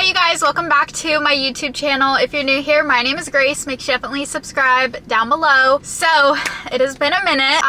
Hey you guys, welcome back to my YouTube channel. If you're new here, my name is Grace. Make sure you definitely subscribe down below. So, it has been a minute.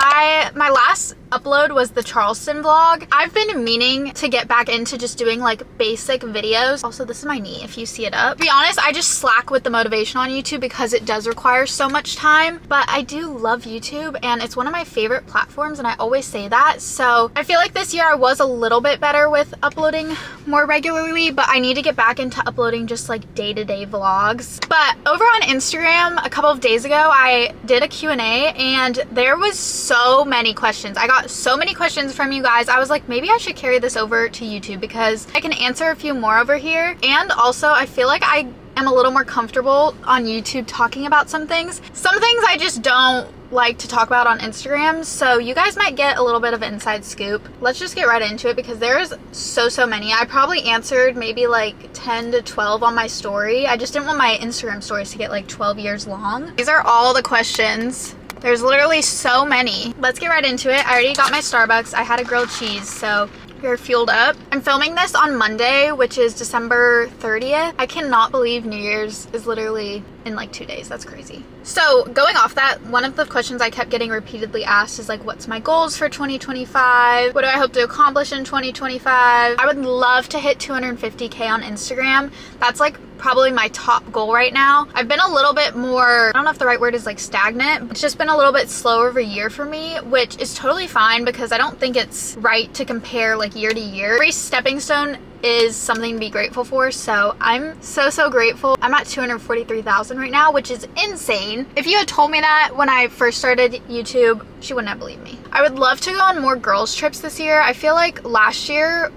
My last upload was the Charleston vlog. I've been meaning to get back into just doing like basic videos. Also, this is my knee if you see it up. To be honest, I just slack with the motivation on YouTube because it does require so much time, but I do love YouTube and it's one of my favorite platforms and I always say that. So I feel like this year I was a little bit better with uploading more regularly, but I need to get back into uploading just like day-to-day vlogs. But over on Instagram a couple of days ago, I did a Q&A and there was so many questions. I got so many questions from you guys. I was like, maybe I should carry this over to YouTube because I can answer a few more over here. And also I feel like I am a little more comfortable on YouTube talking about some things. Some things I just don't like to talk about on Instagram, so you guys might get a little bit of an inside scoop. Let's just get right into it because there's so many. I probably answered maybe like 10 to 12 on my story. I just didn't want my Instagram stories to get like 12 years long. These are all the questions. There's literally so many. Let's get right into it. I already got my Starbucks. I had a grilled cheese, so we're fueled up. I'm filming this on Monday, which is December 30th. I cannot believe New Year's is literally in like 2 days. That's crazy. So going off that, one of the questions I kept getting repeatedly asked is like, what's my goals for 2025? What do I hope to accomplish in 2025? I would love to hit 250K on Instagram. That's like probably my top goal right now. I've been a little bit more, I don't know if the right word is like stagnant, but it's just been a little bit slower of a year for me, which is totally fine because I don't think it's right to compare like year to year. Every stepping stone is something to be grateful for, so I'm so grateful. I'm at 243,000 right now, which is insane. If you had told me that when I first started YouTube, she wouldn't have believed me. I would love to go on more girls trips this year. I feel like last year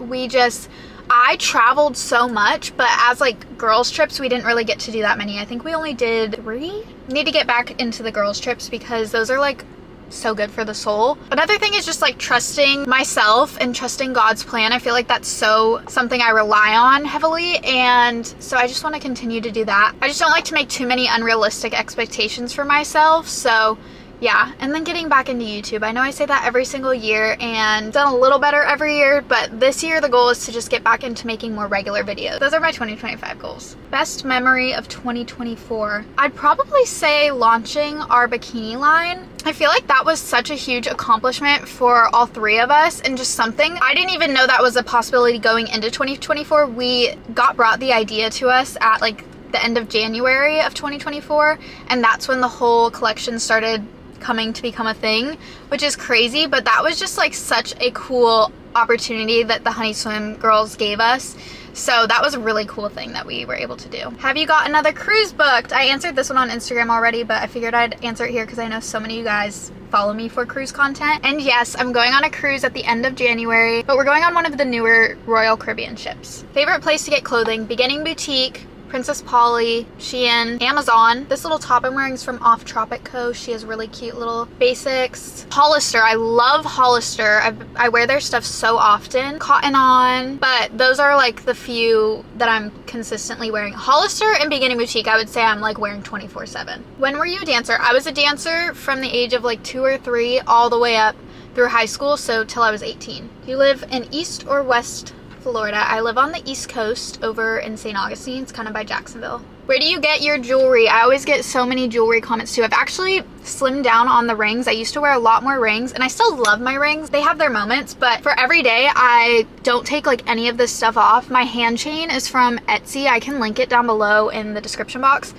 I traveled so much, but as like girls trips, we didn't really get to do that many. I think we only did 3. Need to get back into the girls trips because those are like so good for the soul. Another thing is just like trusting myself and trusting God's plan. I feel like that's something I rely on heavily, and so I just want to continue to do that. I just don't like to make too many unrealistic expectations for myself, so yeah. And then getting back into YouTube. I know I say that every single year and done a little better every year, but this year the goal is to just get back into making more regular videos. Those are my 2025 goals. Best memory of 2024. I'd probably say launching our bikini line. I feel like that was such a huge accomplishment for all 3 of us and just something I didn't even know that was a possibility going into 2024. We got brought the idea to us at like the end of January of 2024, and that's when the whole collection started coming to become a thing, which is crazy, but that was just like such a cool opportunity that the Honey Swim girls gave us. So that was a really cool thing that we were able to do. Have you got another cruise booked? I answered this one on Instagram already, but I figured I'd answer it here because I know so many of you guys follow me for cruise content. And yes, I'm going on a cruise at the end of January, but we're going on one of the newer Royal Caribbean ships. Favorite place to get clothing? Beginning Boutique, Princess Polly, Shein, Amazon. This little top I'm wearing is from Off Tropic Co. She has really cute little basics. Hollister. I love Hollister. I wear their stuff so often. Cotton On. But those are like the few that I'm consistently wearing. Hollister and Beginning Boutique, I would say I'm like wearing 24/7. When were you a dancer? I was a dancer from the age of like 2 or 3 all the way up through high school, so till I was 18. Do you live in East or West Florida? I live on the East Coast over in St. Augustine. It's kind of by Jacksonville. Where do you get your jewelry? I always get so many jewelry comments too. I've actually slimmed down on the rings. I used to wear a lot more rings and I still love my rings. They have their moments, but for every day I don't take like any of this stuff off. My hand chain is from Etsy. I can link it down below in the description box.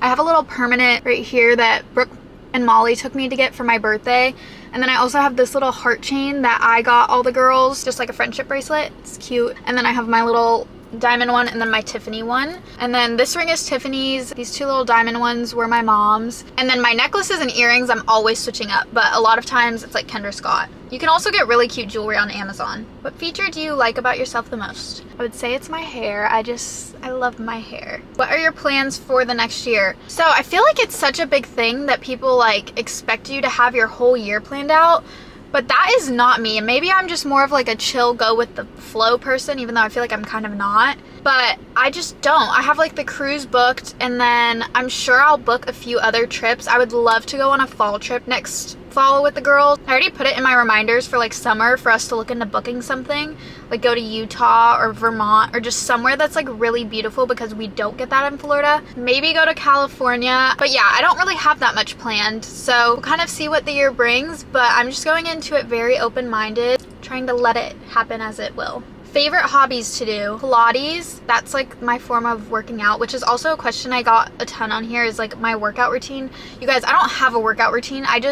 I have a little permanent right here that Brooke and Molly took me to get for my birthday. And then I also have this little heart chain that I got all the girls, just like a friendship bracelet. It's cute. And then I have my little diamond one and then my Tiffany one. And then this ring is Tiffany's. These 2 little diamond ones were my mom's. And then my necklaces and earrings, I'm always switching up, but a lot of times it's like Kendra Scott. You can also get really cute jewelry on Amazon. What feature do you like about yourself the most? I would say it's my hair. I love my hair. What are your plans for the next year? So I feel like it's such a big thing that people like expect you to have your whole year planned out. But that is not me, and maybe I'm just more of like a chill, go with the flow person, even though I feel like I'm kind of not. but I just don't. I have like the cruise booked, and then I'm sure I'll book a few other trips. I would love to go on a fall trip next fall with the girls. I already put it in my reminders for like summer for us to look into booking something, like go to Utah or Vermont or just somewhere that's like really beautiful, because we don't get that in Florida. Maybe go to California. But yeah, I don't really have that much planned, so we'll kind of see what the year brings, but I'm just going into it very open-minded, trying to let it happen as it will. Favorite hobbies to do? Pilates. That's like my form of working out, which is also a question I got a ton on here, is like my workout routine. You guys, I don't have a workout routine. I go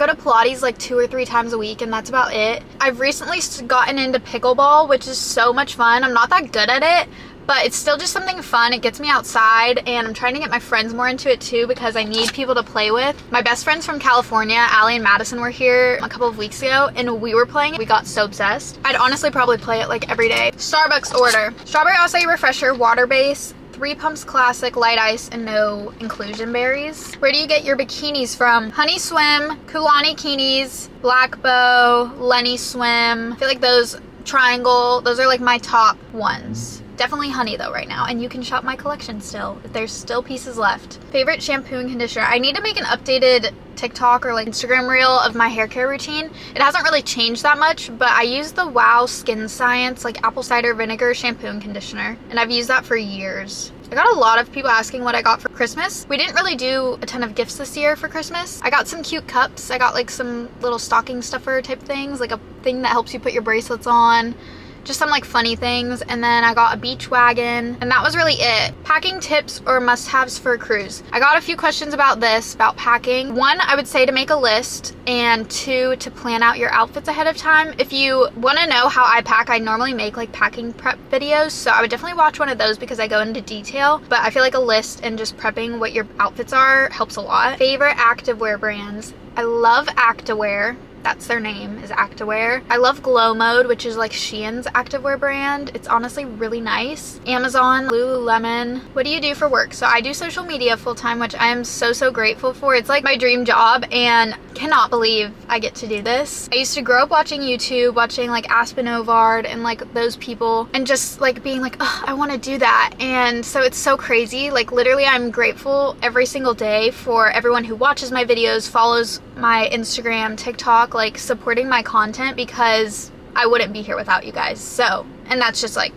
to Pilates like 2 or 3 times a week, and that's about it. I've recently gotten into pickleball, which is so much fun. I'm not that good at it, but it's still just something fun. It gets me outside, and I'm trying to get my friends more into it too, because I need people to play with. My best friends from California, Allie and Madison, were here a couple of weeks ago, and we were playing it. We got so obsessed. I'd honestly probably play it like every day. Starbucks order: strawberry acai refresher, water base, 3 pumps classic, light ice, and no inclusion berries. Where do you get your bikinis from? Honey Swim, Kulani Kinis, Black Bow, Lenny Swim. I feel like those triangle, those are like my top ones. Definitely Honey though right now, and you can shop my collection still if there's still pieces left. Favorite shampoo and conditioner? I need to make an updated TikTok or like Instagram reel of my hair care routine. It hasn't really changed that much, but I use the Wow Skin Science like apple cider vinegar shampoo and conditioner, and I've used that for years. I got a lot of people asking what I got for Christmas. We didn't really do a ton of gifts this year for Christmas. I got some cute cups. I got like some little stocking stuffer type things, like a thing that helps you put your bracelets on. Just some like funny things, and then I got a beach wagon, and that was really it. Packing tips or must-haves for a cruise. I got a few questions about this, about packing. 1, I would say to make a list, and 2, to plan out your outfits ahead of time. If you want to know how I pack, I normally make like packing prep videos, so I would definitely watch one of those because I go into detail, but I feel like a list and just prepping what your outfits are helps a lot. Favorite activewear brands? I love Activewear. That's their name, is Activewear. I love Glow Mode, which is like Shein's activewear brand. It's honestly really nice. Amazon, Lululemon. What do you do for work? So I do social media full-time, which I am so grateful for. It's like my dream job, and cannot believe I get to do this. I used to grow up watching YouTube, watching like Aspen Ovard and like those people, and just like being like, oh, I want to do that. And so it's so crazy. Like literally I'm grateful every single day for everyone who watches my videos, follows my Instagram, TikTok, like supporting my content, because I wouldn't be here without you guys. So, and that's just like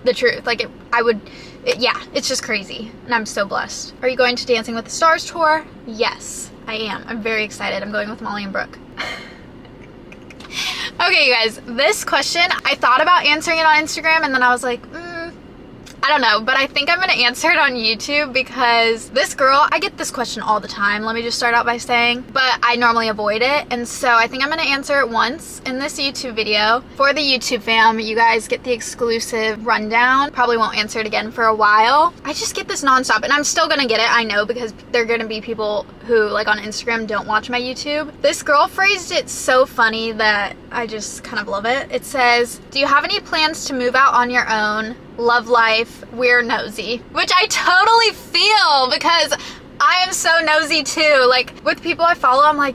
the truth. Like yeah, it's just crazy, and I'm so blessed. Are you going to Dancing with the Stars tour? Yes, I am. I'm very excited. I'm going with Molly and Brooke. Okay, you guys, this question, I thought about answering it on Instagram, and then I was like, I don't know, but I think I'm gonna answer it on YouTube, because this girl, I get this question all the time, let me just start out by saying, but I normally avoid it, and so I think I'm gonna answer it once in this YouTube video. For the YouTube fam, you guys get the exclusive rundown. Probably won't answer it again for a while. I just get this nonstop, and I'm still gonna get it, I know, because there are gonna be people who, like on Instagram, don't watch my YouTube. This girl phrased it so funny that I just kind of love it. It says, do you have any plans to move out on your own? Love life, we're nosy. Which I totally feel, because I am so nosy too. Like with people I follow, I'm like,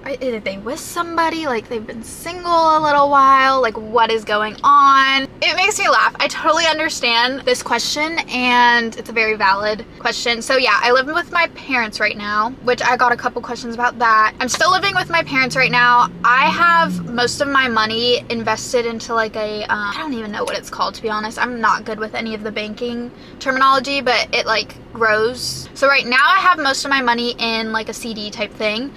are they with somebody? Like they've been single a little while? Like what is going on? It makes me laugh. I totally understand this question, and it's a very valid question. So yeah, I live with my parents right now, which I got a couple questions about that. I'm still living with my parents right now. I have most of my money invested into like a, I don't even know what it's called, to be honest. I'm not good with any of the banking terminology, but it like grows. So right now I have most of my money in like a CD type thing.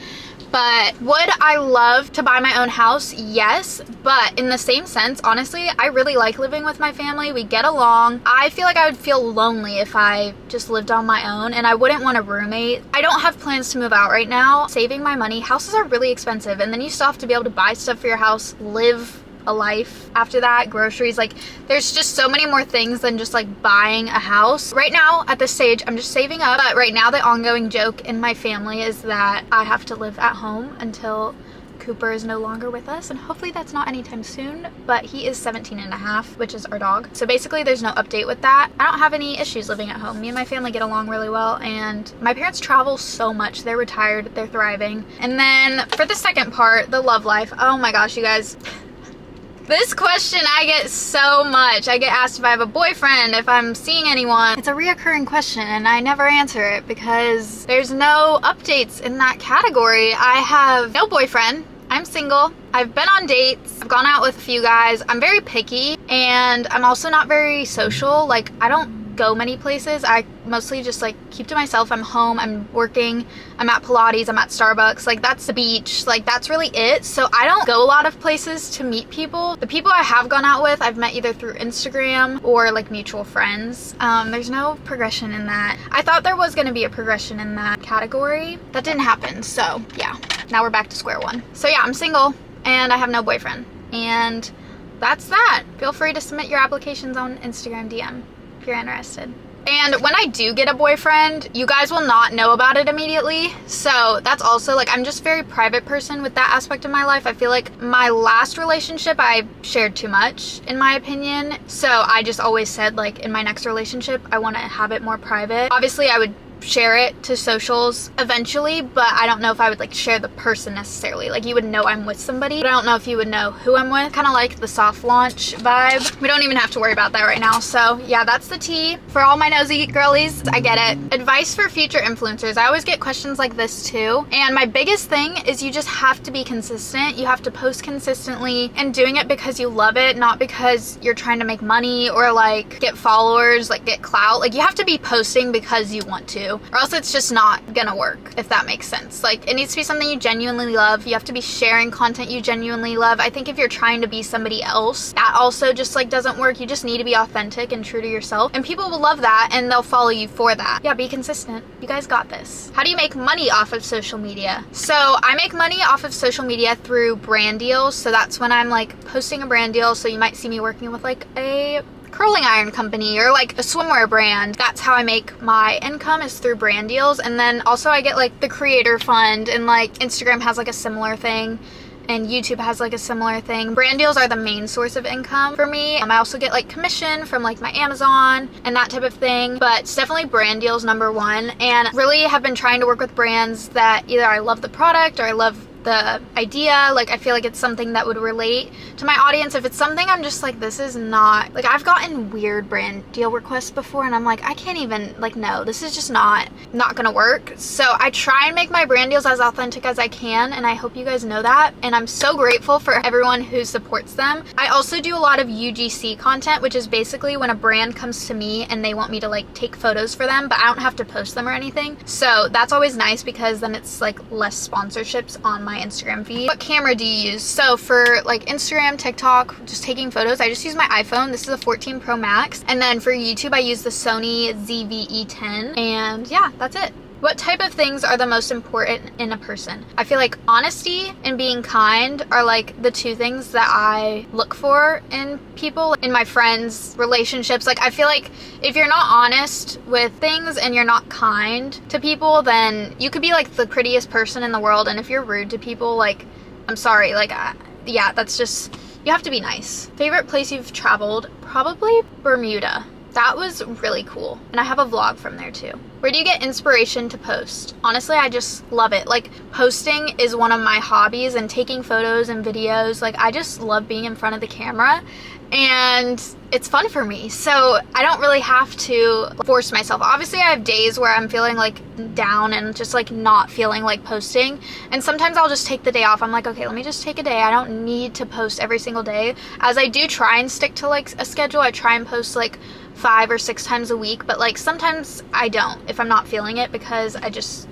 But would I love to buy my own house? Yes, but in the same sense, honestly, I really like living with my family. We get along. I feel like I would feel lonely if I just lived on my own, and I wouldn't want a roommate. I don't have plans to move out right now. Saving my money. Houses are really expensive, and then you still have to be able to buy stuff for your house, live a life after that, groceries, like there's just so many more things than just like buying a house. Right now at this stage I'm just saving up, but right now the ongoing joke in my family is that I have to live at home until Cooper is no longer with us, and hopefully that's not anytime soon, but he is 17 and a half, which is our dog. So basically there's no update with that. I don't have any issues living at home. Me and my family get along really well, and my parents travel so much. They're retired, they're thriving. And then for the second part, the love life, oh my gosh, you guys, This question I get so much. I get asked if I have a boyfriend, if I'm seeing anyone. It's a reoccurring question and I never answer it because there's no updates in that category. I have no boyfriend. I'm single. I've been on dates. I've gone out with a few guys. I'm very picky and I'm also not very social. Like, I don't go many places. I mostly just like keep to myself. I'm home, I'm working, I'm at Pilates, I'm at Starbucks. Like, that's the beach. Like, that's really it. So I don't go a lot of places to meet people. The people I have gone out with, I've met either through Instagram or like mutual friends. There's no progression in that. I thought there was going to be a progression in that category. That didn't happen. So yeah, now we're back to square one. So yeah, I'm single and I have no boyfriend. And that's that. Feel free to submit your applications on Instagram DM if you're interested. And when I do get a boyfriend, you guys will not know about it immediately. So that's also like, I'm just a very private person with that aspect of my life. I feel like my last relationship, I shared too much in my opinion. So I just always said like in my next relationship, I want to have it more private. Obviously I would share it to socials eventually, but I don't know if I would like share the person necessarily. Like, you would know I'm with somebody, but I don't know if you would know who I'm with. Kind of like the soft launch vibe. We don't even have to worry about that right now. So yeah, that's the tea for all my nosy girlies. I get it. Advice for future influencers. I always get questions like this too. And my biggest thing is you just have to be consistent. You have to post consistently and doing it because you love it, not because you're trying to make money or like get followers, like get clout. Like, you have to be posting because you want to, or else it's just not gonna work, if that makes sense. Like, it needs to be something you genuinely love. You have to be sharing content you genuinely love. I think if you're trying to be somebody else, that also just like doesn't work. You just need to be authentic and true to yourself, and people will love that and they'll follow you for that. Yeah, be consistent. You guys got this. How do you make money off of social media? So I make money off of social media through brand deals. So that's when I'm like posting a brand deal. So you might see me working with like a curling iron company or like a swimwear brand. That's how I make my income, is through brand deals. And then also I get like the creator fund, and like Instagram has like a similar thing and YouTube has like a similar thing. Brand deals are the main source of income for me. I also get like commission from like my Amazon and that type of thing, but it's definitely brand deals number one. And really have been trying to work with brands that either I love the product or I love the idea. Like, I feel like it's something that would relate to my audience. If it's something I'm just like, this is not, like, I've gotten weird brand deal requests before and I'm like, I can't even, like, no, this is just not gonna work. So I try and make my brand deals as authentic as I can, and I hope you guys know that, and I'm so grateful for everyone who supports them. I also do a lot of UGC content, which is basically when a brand comes to me and they want me to like take photos for them, but I don't have to post them or anything. So that's always nice because then it's like less sponsorships on my Instagram feed. What camera do you use? So for like Instagram, TikTok, just taking photos, I just use my iPhone. This is a 14 Pro Max. And then for YouTube, I use the Sony ZV-E10. And yeah, that's it. What type of things are the most important in a person? I feel like honesty and being kind are like the two things that I look for in people, in my friends, relationships. Like, I feel like if you're not honest with things and you're not kind to people, then you could be like the prettiest person in the world, and if you're rude to people, like, I'm sorry, like, yeah, that's just, you have to be nice. Favorite place you've traveled? Probably Bermuda. That was really cool. And I have a vlog from there too. Where do you get inspiration to post? Honestly, I just love it. Like, posting is one of my hobbies, and taking photos and videos. Like, I just love being in front of the camera, and it's fun for me. So I don't really have to force myself. Obviously, I have days where I'm feeling like down and just like not feeling like posting. And sometimes I'll just take the day off. I'm like, okay, let me just take a day. I don't need to post every single day. As I do try and stick to like a schedule, I try and post like 5 or 6 times a week, but like sometimes I don't if I'm not feeling it, because I just,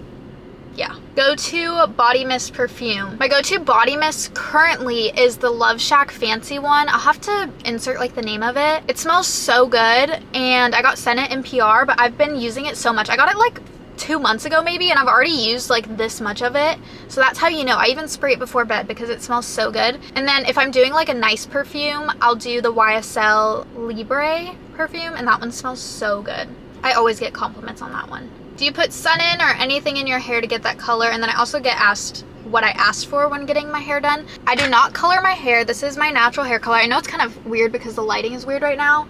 yeah. Go-to body mist perfume. My go-to body mist currently is the Love Shack Fancy one. I'll have to insert like the name of it. It smells so good, and I got sent it in PR, but I've been using it so much. I got it like 2 months ago maybe, and I've already used like this much of it. So that's how you know. I even spray it before bed because it smells so good. And then if I'm doing like a nice perfume, I'll do the YSL Libre perfume, and that one smells so good. I always get compliments on that one. Do you put sun in or anything in your hair to get that color? And then I also get asked what I asked for when getting my hair done. I do not color my hair. This is my natural hair color. I know it's kind of weird because the lighting is weird right now,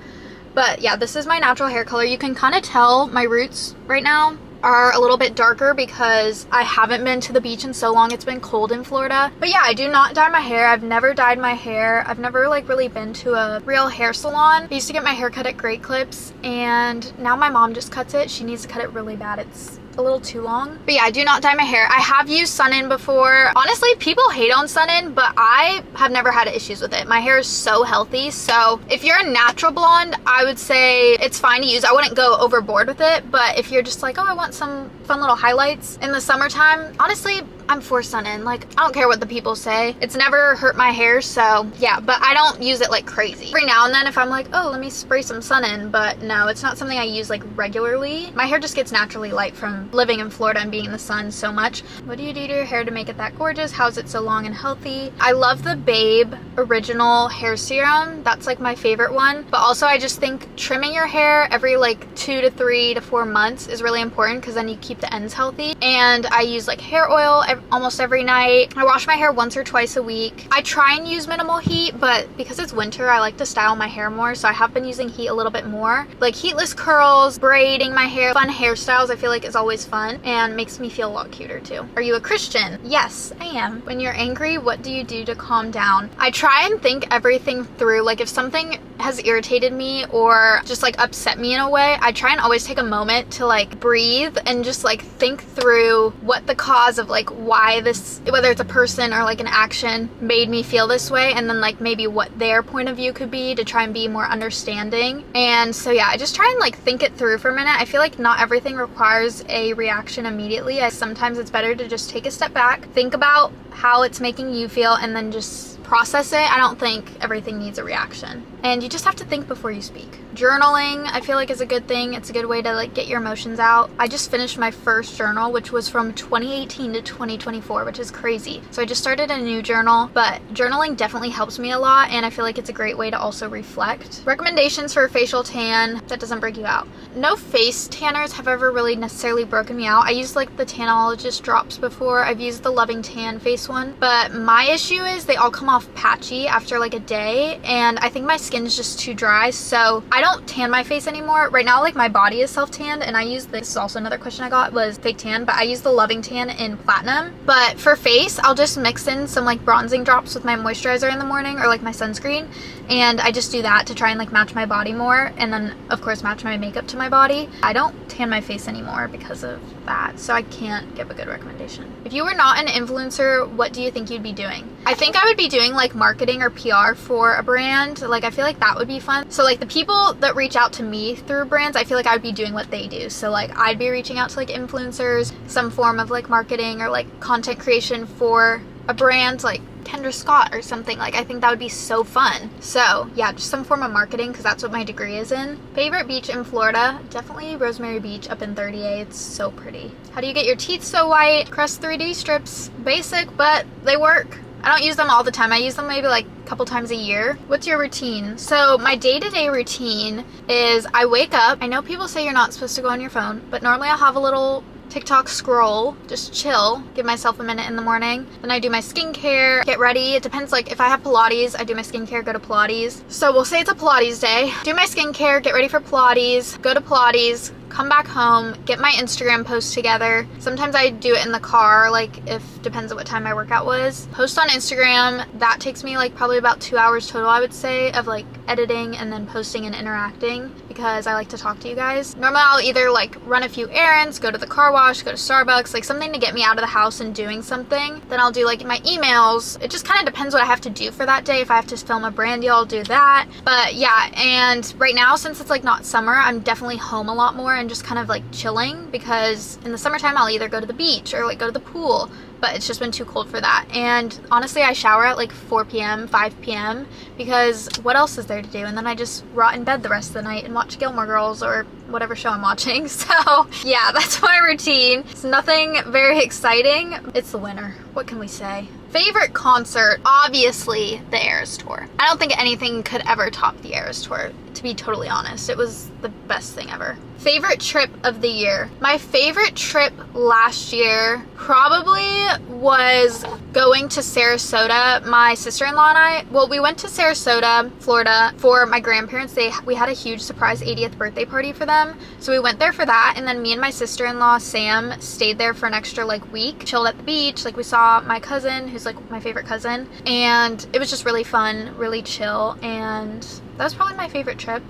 but yeah, this is my natural hair color. You can kind of tell my roots right now are a little bit darker because I haven't been to the beach in so long. It's been cold in Florida. But yeah, I do not dye my hair. I've never dyed my hair. I've never like really been to a real hair salon. I used to get my hair cut at Great Clips, and now my mom just cuts it. She needs to cut it really bad. It's a little too long. But yeah, I do not dye my hair. I have used sun-in before. Honestly, people hate on sun-in, but I have never had issues with it. My hair is so healthy. So if you're a natural blonde, I would say it's fine to use. I wouldn't go overboard with it, but if you're just like, oh, I want some fun little highlights in the summertime, honestly, I'm for sun-in. Like, I don't care what the people say. It's never hurt my hair, so yeah, but I don't use it like crazy. Every now and then if I'm like, oh, let me spray some sun-in, but no, it's not something I use like regularly. My hair just gets naturally light from living in Florida and being in the sun so much. What do you do to your hair to make it that gorgeous? How is it so long and healthy? I love the Babe original hair serum. That's like my favorite one, but also I just think trimming your hair every like 2 to 3 to 4 months is really important because then you keep the ends healthy. And I use like hair oil almost every night. I wash my hair once or twice a week. I try and use minimal heat, but because it's winter, I like to style my hair more, so I have been using heat a little bit more. Like heatless curls, braiding my hair, fun hairstyles I feel like is always fun and makes me feel a lot cuter too. Are you a Christian? Yes, I am. When you're angry, what do you do to calm down? I try and think everything through. Like if something has irritated me or just like upset me in a way, I try and always take a moment to like breathe and just like think through what the cause of like why this, whether it's a person or like an action, made me feel this way, and then like maybe what their point of view could be to try and be more understanding. And so yeah, I just try and like think it through for a minute. I feel like not everything requires a reaction immediately. Sometimes it's better to just take a step back, think about how it's making you feel, and then just process it. I don't think everything needs a reaction. And you just have to think before you speak. Journaling, I feel like, is a good thing. It's a good way to like get your emotions out. I just finished my first journal, which was from 2018 to 2024, which is crazy. So I just started a new journal, but journaling definitely helps me a lot, and I feel like it's a great way to also reflect. Recommendations for a facial tan that doesn't break you out. No face tanners have ever really necessarily broken me out. I used like the Tanologist drops before. I've used the Loving Tan face one, but my issue is they all come off patchy after like a day, and I think my skin's just too dry, so I don't tan my face anymore. Right now, like my body is self-tanned, and I use this is also another question I got was fake tan, but I use the Loving Tan in Platinum. But for face, I'll just mix in some like bronzing drops with my moisturizer in the morning or like my sunscreen, and I just do that to try and like match my body more, and then of course match my makeup to my body. I don't tan my face anymore because of that, so I can't give a good recommendation. If you were not an influencer, what do you think you'd be doing? I think I would be doing like marketing or PR for a brand. Like I feel like that would be fun. So like the people that reach out to me through brands, I feel like I would be doing what they do. So like I'd be reaching out to like influencers, some form of like marketing or like content creation for a brand like Kendra Scott or something. Like I think that would be so fun. So yeah, just some form of marketing because that's what my degree is in. Favorite beach in Florida? Definitely Rosemary Beach up in 30A. It's so pretty. How do you get your teeth so white? Crest 3D strips. Basic, but they work. I don't use them all the time. I use them maybe like a couple times a year. What's your routine? So my day-to-day routine is I wake up. I know people say you're not supposed to go on your phone, but normally I'll have a little TikTok scroll, just chill, give myself a minute in the morning. Then I do my skincare, get ready. It depends, like if I have Pilates, I do my skincare, go to Pilates. So we'll say it's a Pilates day. Do my skincare, get ready for Pilates, go to Pilates, come back home, get my Instagram post together. Sometimes I do it in the car, like if depends on what time my workout was. Post on Instagram. That takes me like probably about 2 hours total, I would say, of like editing and then posting and interacting because I like to talk to you guys. Normally I'll either like run a few errands, go to the car wash, go to Starbucks, like something to get me out of the house and doing something. Then I'll do like my emails. It just kind of depends what I have to do for that day. If I have to film a brand deal, I'll do that. But yeah, and right now since it's like not summer, I'm definitely home a lot more and just kind of like chilling because in the summertime I'll either go to the beach or like go to the pool, but it's just been too cold for that. And honestly, I shower at like 4 p.m., 5 p.m. because what else is there to do? And then I just rot in bed the rest of the night and watch Gilmore Girls or whatever show I'm watching. So yeah, that's my routine. It's nothing very exciting. It's the winter. What can we say? Favorite concert? Obviously the Eras Tour. I don't think anything could ever top the Eras Tour. to be totally honest. It was the best thing ever. Favorite trip of the year. My favorite trip last year probably was going to Sarasota. My sister-in-law and I, well, we went to Sarasota, Florida for my grandparents. We had a huge surprise 80th birthday party for them. So we went there for that, and then me and my sister-in-law, Sam, stayed there for an extra like week, chilled at the beach. Like we saw my cousin, who's like my favorite cousin, and it was just really fun, really chill, and that was probably my favorite trip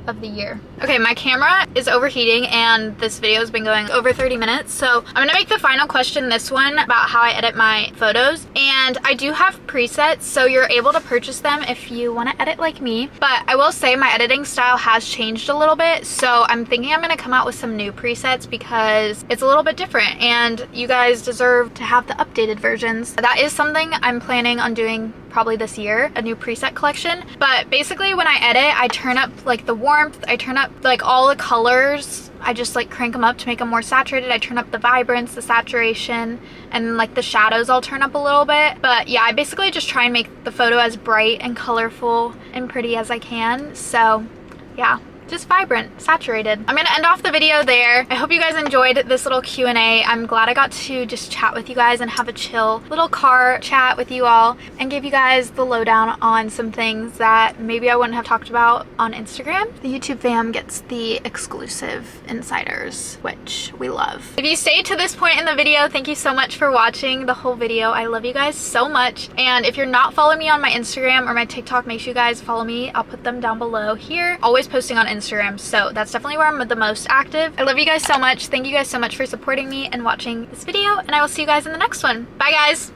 of the year. Okay, my camera is overheating and this video has been going over 30 minutes, so I'm gonna make the final question this one about how I edit my photos. And I do have presets, so you're able to purchase them if you want to edit like me, but I will say my editing style has changed a little bit, so I'm thinking I'm gonna come out with some new presets because it's a little bit different and you guys deserve to have the updated versions. That is something I'm planning on doing probably this year, a new preset collection. But basically when I edit, I turn up like the warmth, I turn up like all the colors, I just like crank them up to make them more saturated. I turn up the vibrance, the saturation, and like the shadows I'll turn up a little bit. But yeah, I basically just try and make the photo as bright and colorful and pretty as I can. So yeah, just vibrant, saturated. I'm gonna end off the video there. I hope you guys enjoyed this little Q&A. I'm glad I got to just chat with you guys and have a chill little car chat with you all and give you guys the lowdown on some things that maybe I wouldn't have talked about on Instagram. The YouTube fam gets the exclusive insiders, which we love. If you stayed to this point in the video, thank you so much for watching the whole video. I love you guys so much. And if you're not following me on my Instagram or my TikTok, make sure you guys follow me. I'll put them down below here. Always posting on Instagram, so that's definitely where I'm the most active. I love you guys so much. Thank you guys so much for supporting me and watching this video, and I will see you guys in the next one. Bye guys.